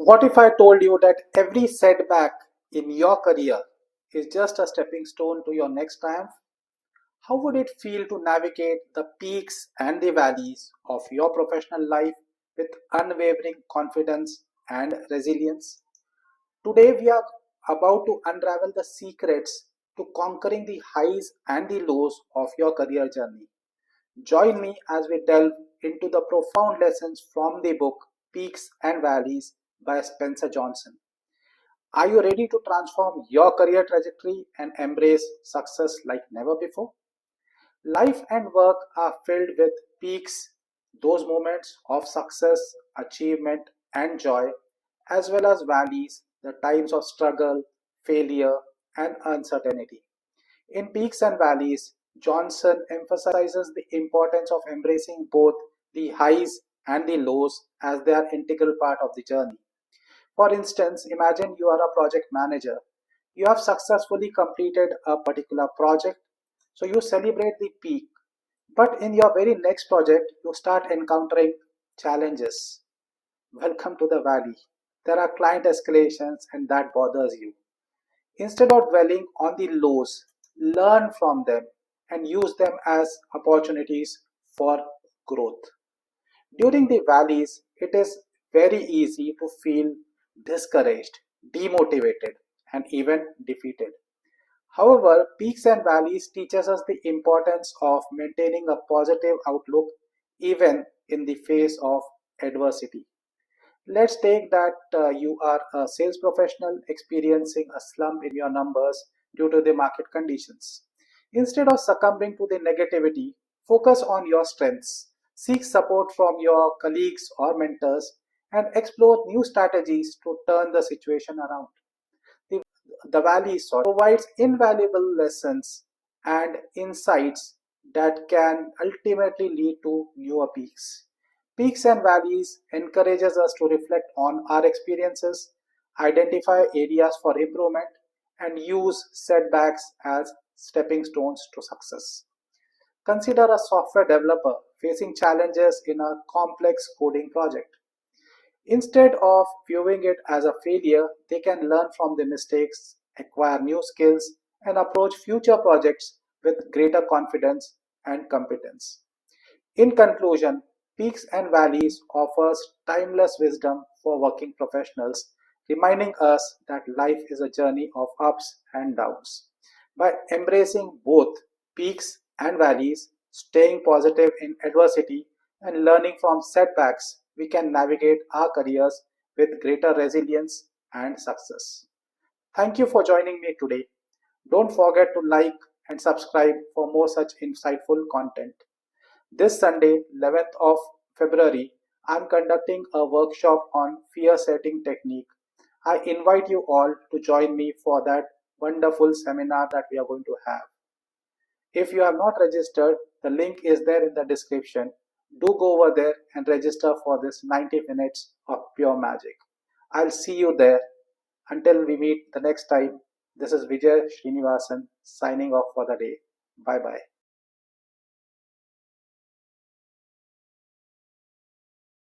What if I told you that every setback in your career is just a stepping stone to your next triumph? How would it feel to navigate the peaks and the valleys of your professional life with unwavering confidence and resilience? Today, we are about to unravel the secrets to conquering the highs and the lows of your career journey. Join me as we delve into the profound lessons from the book Peaks and Valleys by Spencer Johnson. Are you ready to transform your career trajectory and embrace success like never before? Life and work are filled with peaks, those moments of success, achievement, and joy, as well as valleys, the times of struggle, failure, and uncertainty. In Peaks and Valleys, Johnson emphasizes the importance of embracing both the highs and the lows as they are integral part of the journey. For instance, imagine you are a project manager. You have successfully completed a particular project, so you celebrate the peak. But in your very next project, you start encountering challenges. Welcome to the valley. There are client escalations, and that bothers you. Instead of dwelling on the lows, learn from them and use them as opportunities for growth. During the valleys, it is very easy to feel discouraged, demotivated, and even defeated. However, peaks and valleys teaches us the importance of maintaining a positive outlook even in the face of adversity. Let's take that you are a sales professional experiencing a slump in your numbers due to the market conditions. Instead of succumbing to the negativity, focus on your strengths, seek support from your colleagues or mentors, and explore new strategies to turn the situation around. The, the Valley provides invaluable lessons and insights that can ultimately lead to newer peaks. Peaks and valleys encourages us to reflect on our experiences, identify areas for improvement, and use setbacks as stepping stones to success. Consider a software developer facing challenges in a complex coding project. Instead of viewing it as a failure, they can learn from the mistakes, acquire new skills, and approach future projects with greater confidence and competence. In conclusion, Peaks and Valleys offers timeless wisdom for working professionals, reminding us that life is a journey of ups and downs. By embracing both peaks and valleys, staying positive in adversity, and learning from setbacks, we can navigate our careers with greater resilience and success. Thank you for joining me today. Don't forget to like and subscribe for more such insightful content. This Sunday, 11th of February, I'm conducting a workshop on fear setting technique. I invite you all to join me for that wonderful seminar that we are going to have. If you have not registered, the link is there in the description. Do go over there and register for this 90 minutes of pure magic. I'll see you there. Until we meet the next time, this is Vijay Srinivasan signing off for the day. Bye bye.